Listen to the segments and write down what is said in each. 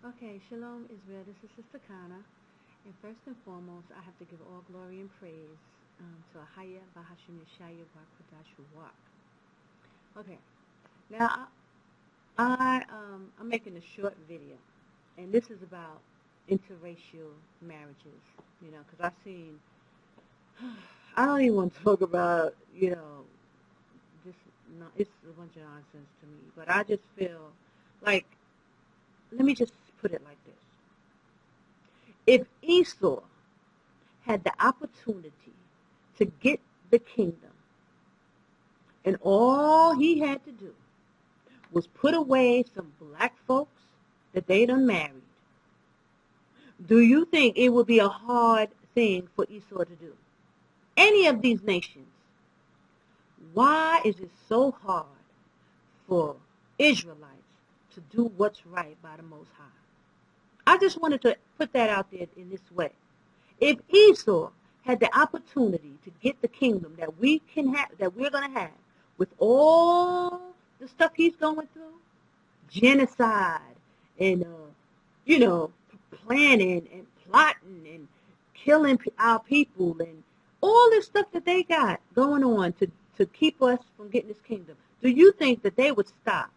Okay, Shalom Israel. This is Sister Kana. And first and foremost, I have to give all glory and praise to Ahayah, Bahashim Yeshaya, Bakwadash, Wak. Okay, now I'm making a short video, and this is about interracial marriages, because I've seen, I don't even want to talk about, this, no, it's a bunch of nonsense to me, but I just feel like, let me just put it like this. If Esau had the opportunity to get the kingdom, and all he had to do was put away some black folks that they done married, do you think it would be a hard thing for Esau to do? Any of these nations. Why is it so hard for Israelites to do what's right by the Most High? I just wanted to put that out there in this way. If Esau had the opportunity to get the kingdom that we can have, that we're going to have, with all the stuff he's going through, genocide and planning and plotting and killing our people and all this stuff that they got going on to keep us from getting this kingdom, do you think that they would stop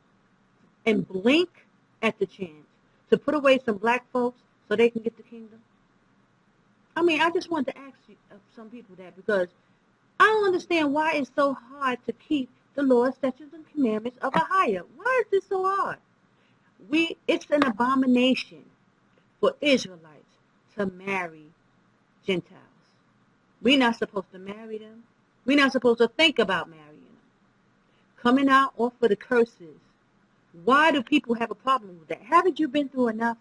and blink at the chance to put away some black folks so they can get the kingdom? I mean, I just wanted to ask you, some people that, because I don't understand why it's so hard to keep the laws, statutes, and commandments of Ahayah. Why is this so hard? It's an abomination for Israelites to marry Gentiles. We're not supposed to marry them. We're not supposed to think about marrying them. Coming out off of the curses. Why do people have a problem with that? Haven't you been through enough?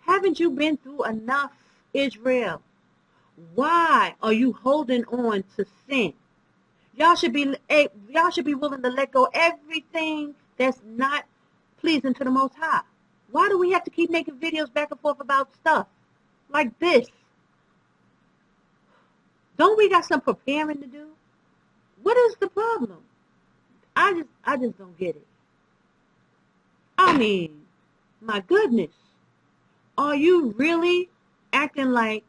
Haven't you been through enough, Israel? Why are you holding on to sin? Y'all should be willing to let go everything that's not pleasing to the Most High. Why do we have to keep making videos back and forth about stuff like this? Don't we got some preparing to do? What is the problem? I just don't get it. I mean, my goodness. Are you really acting like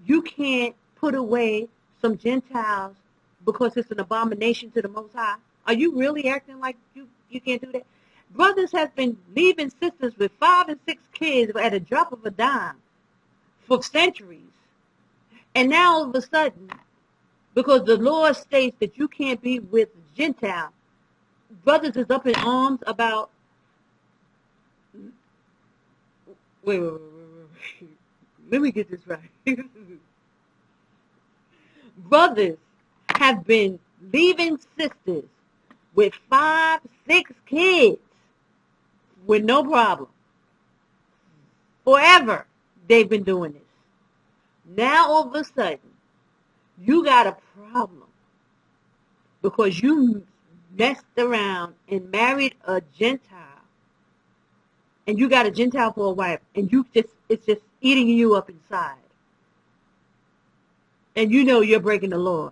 you can't put away some Gentiles because it's an abomination to the Most High? Are you really acting like you can't do that? Brothers have been leaving sisters with 5 and 6 kids at a drop of a dime for centuries. And now all of a sudden, because the Lord states that you can't be with Gentiles, brothers is up in arms about, wait. Let me get this right. Brothers have been leaving sisters with 5, 6 kids with no problem. Forever they've been doing this. Now all of a sudden, you got a problem because you messed around and married a Gentile, and you got a Gentile for a wife, and it's just eating you up inside. And you know you're breaking the law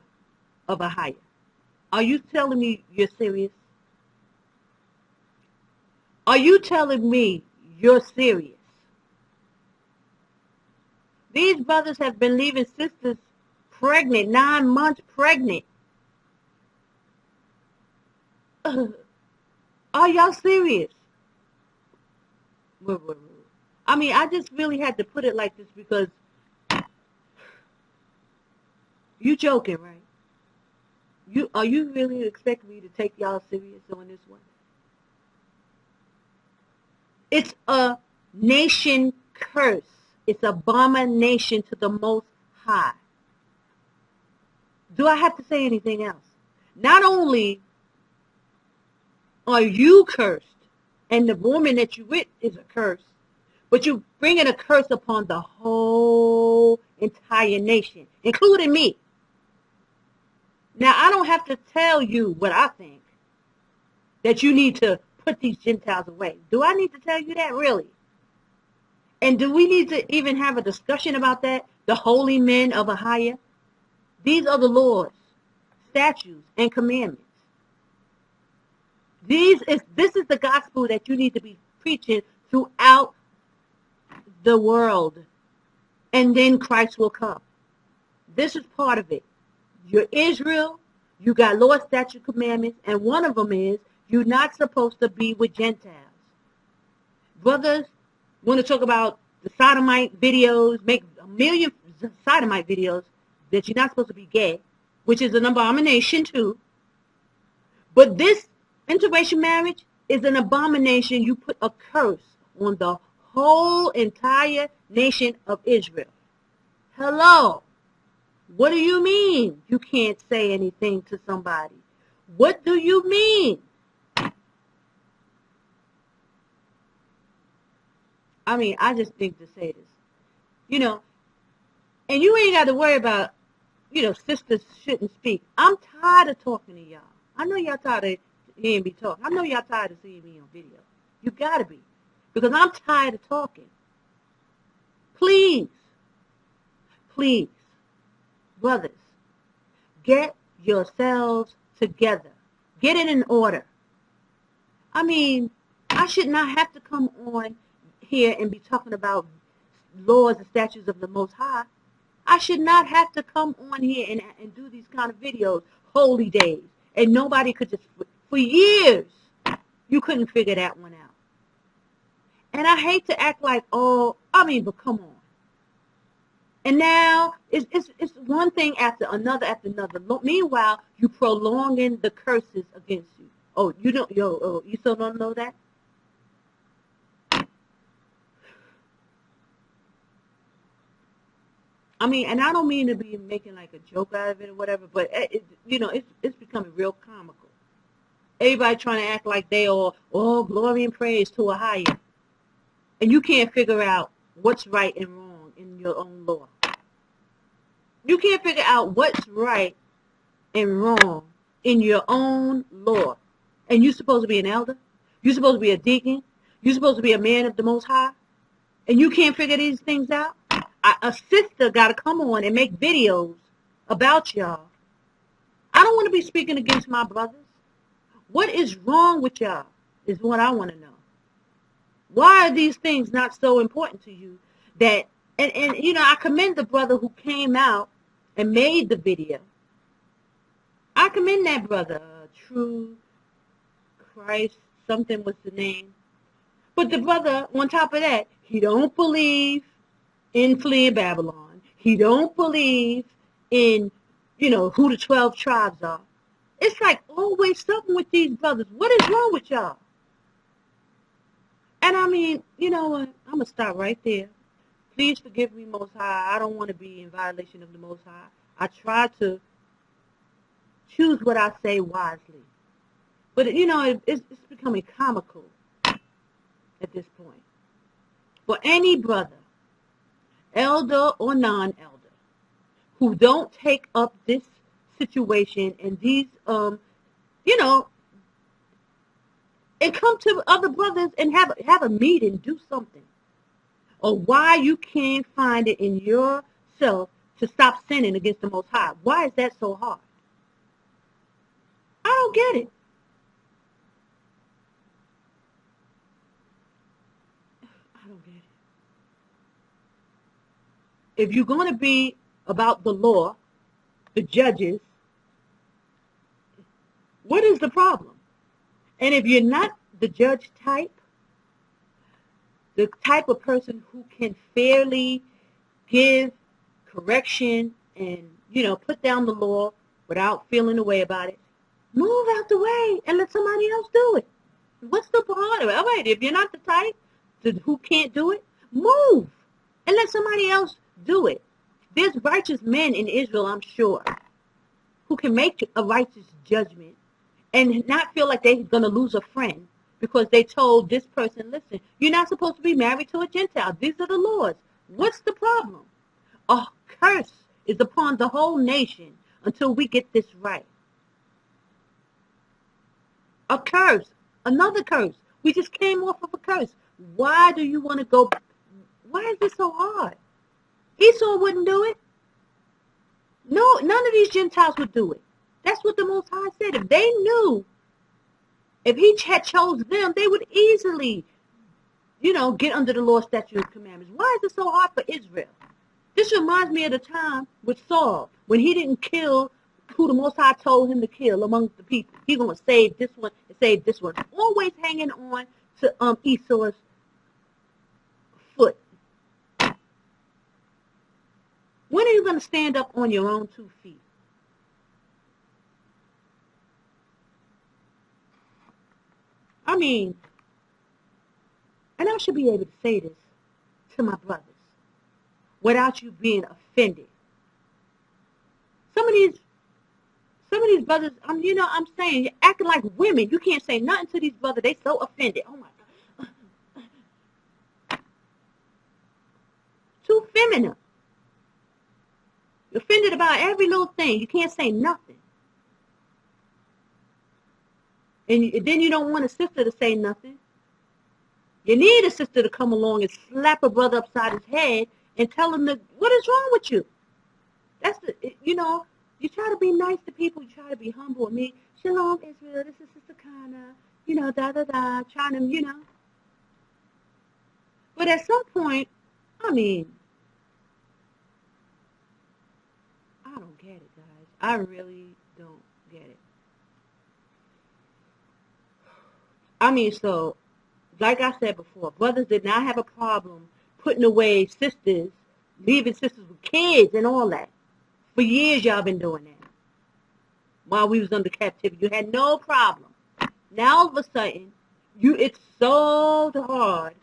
of Ahayah. Are you telling me you're serious? Are you telling me you're serious? These brothers have been leaving sisters pregnant, 9 months pregnant. Are y'all serious? I mean, I just really had to put it like this because you joking, right? Are you really expecting me to take y'all serious on this one? It's a nation curse. It's abomination to the Most High. Do I have to say anything else? Not only are you cursed, and the woman that you with is a curse, but you bringing a curse upon the whole entire nation, including me. Now, I don't have to tell you what I think, that you need to put these Gentiles away. Do I need to tell you that, really? And do we need to even have a discussion about that? The holy men of Ahayah? These are the laws, statutes, and commandments. This is the gospel that you need to be preaching throughout the world, and then Christ will come. This is part of it. You're Israel, you got law, statute, commandments, and one of them is you're not supposed to be with Gentiles. Brothers want to talk about the Sodomite videos, make a million Sodomite videos that you're not supposed to be gay, which is an abomination too. But this interracial marriage is an abomination. You put a curse on the whole entire nation of Israel. Hello. What do you mean you can't say anything to somebody? What do you mean? I mean, I just think to say this, you know, and you ain't got to worry about, you know, sisters shouldn't speak. I'm tired of talking to y'all. I know y'all tired of hearing me talk. I know y'all tired of seeing me on video. You got to be, because I'm tired of talking. Please, please, brothers, get yourselves together. Get it in order. I mean, I should not have to come on here and be talking about laws and statutes of the Most High. I should not have to come on here and do these kind of videos, holy days, and nobody could just, for years, you couldn't figure that one out. And I hate to act like, oh, I mean, but come on. And now it's one thing after another after another. Meanwhile, you prolonging the curses against you. Oh, you don't, you still don't know that? I mean, and I don't mean to be making like a joke out of it or whatever, but you know, it's becoming real comical. Everybody trying to act like they all, oh, glory and praise to Ahayah. And you can't figure out what's right and wrong in your own law. You can't figure out what's right and wrong in your own law. And you're supposed to be an elder. You're supposed to be a deacon. You're supposed to be a man of the Most High. And you can't figure these things out? A sister got to come on and make videos about y'all. I don't want to be speaking against my brothers. What is wrong with y'all is what I want to know. Why are these things not so important to you that, and you know, I commend the brother who came out and made the video. I commend that brother, True Christ, something was the name. But the brother, on top of that, he don't believe in fleeing Babylon. He don't believe in, you know, who the 12 tribes are. It's like always something with these brothers. What is wrong with y'all? And I mean, you know what? I'm going to stop right there. Please forgive me, Most High. I don't want to be in violation of the Most High. I try to choose what I say wisely. But, you know, it's becoming comical at this point. For any brother, elder or non-elder, who don't take up this situation and these, you know, and come to other brothers and have a meeting, do something. Or why you can't find it in yourself to stop sinning against the Most High. Why is that so hard? I don't get it. I don't get it. If you're going to be about the law, the judges, what is the problem? And if you're not the judge type, the type of person who can fairly give correction and, you know, put down the law without feeling a way about it, move out the way and let somebody else do it. What's the problem? All right, if you're not the type who can't do it, move and let somebody else do it. There's righteous men in Israel, I'm sure, who can make a righteous judgment and not feel like they're going to lose a friend because they told this person, listen, you're not supposed to be married to a Gentile. These are the laws. What's the problem? A curse is upon the whole nation until we get this right. A curse. Another curse. We just came off of a curse. Why do you want to go? Why is this so hard? Esau wouldn't do it. No, none of these Gentiles would do it. That's what the Most High said. If they knew, if he had chose them, they would easily get under the law, statutes, and commandments. Why is it so hard for Israel? This reminds me of the time with Saul, when he didn't kill who the Most High told him to kill among the people. He's going to save this one and save this one. Always hanging on to Esau's foot. When are you going to stand up on your own 2 feet? I mean, and I should be able to say this to my brothers without you being offended. Some of these brothers, I'm saying, you're acting like women. You can't say nothing to these brothers. They so offended. Oh my God. Too feminine. You're offended about every little thing. You can't say nothing. And then you don't want a sister to say nothing. You need a sister to come along and slap a brother upside his head and tell him what is wrong with you. That's you try to be nice to people. You try to be humble with me. Shalom, Israel. This is Sister Kana. Da-da-da. Trying to, But at some point, I don't get it, guys. I really don't get it. So, like I said before, brothers did not have a problem putting away sisters, leaving sisters with kids and all that. For years, y'all been doing that. While we was under captivity, you had no problem. Now, all of a sudden, it's so hard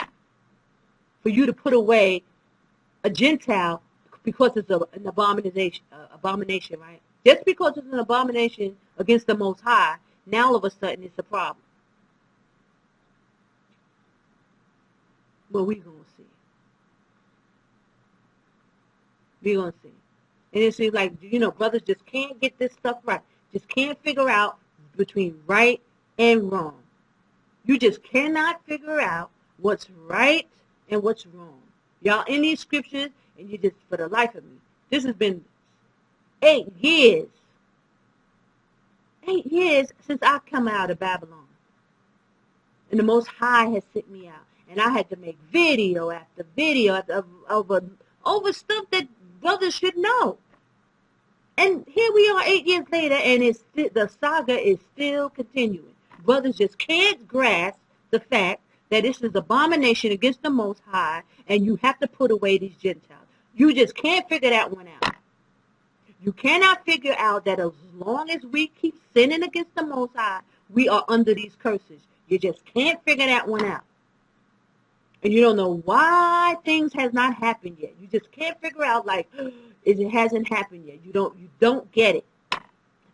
for you to put away a Gentile because it's an abomination, right? Just because it's an abomination against the Most High, now all of a sudden it's a problem. Well, we're going to see. We're going to see. And it seems like, brothers just can't get this stuff right. Just can't figure out between right and wrong. You just cannot figure out what's right and what's wrong. Y'all in these scriptures, and you just, for the life of me, this has been 8 years. 8 years since I've come out of Babylon. And the Most High has sent me out. And I had to make video after video over stuff that brothers should know. And here we are 8 years later, and the saga is still continuing. Brothers just can't grasp the fact that this is abomination against the Most High, and you have to put away these Gentiles. You just can't figure that one out. You cannot figure out that as long as we keep sinning against the Most High, we are under these curses. You just can't figure that one out. And you don't know why things has not happened yet. You just can't figure out, it hasn't happened yet. You don't get it.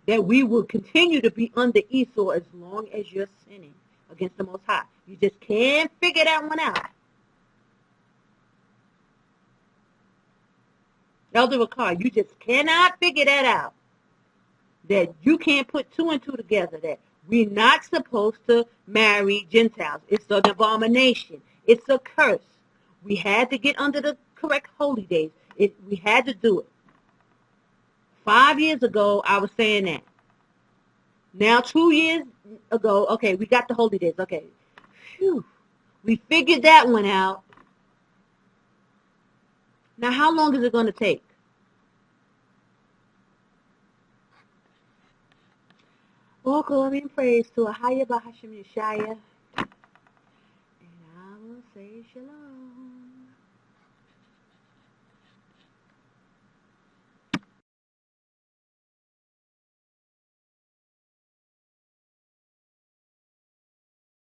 That we will continue to be under Esau as long as you're sinning against the Most High. You just can't figure that one out. Elder Ricard, you just cannot figure that out. That you can't put 2 and 2 together. That we're not supposed to marry Gentiles. It's an abomination. It's a curse. We had to get under the correct holy days. We had to do it. 5 years ago, I was saying that. Now, 2 years ago, okay, we got the holy days. Okay. Phew. We figured that one out. Now, how long is it going to take? All glory and praise to Ahayah Bahashim Yeshaya. And I will say shalom.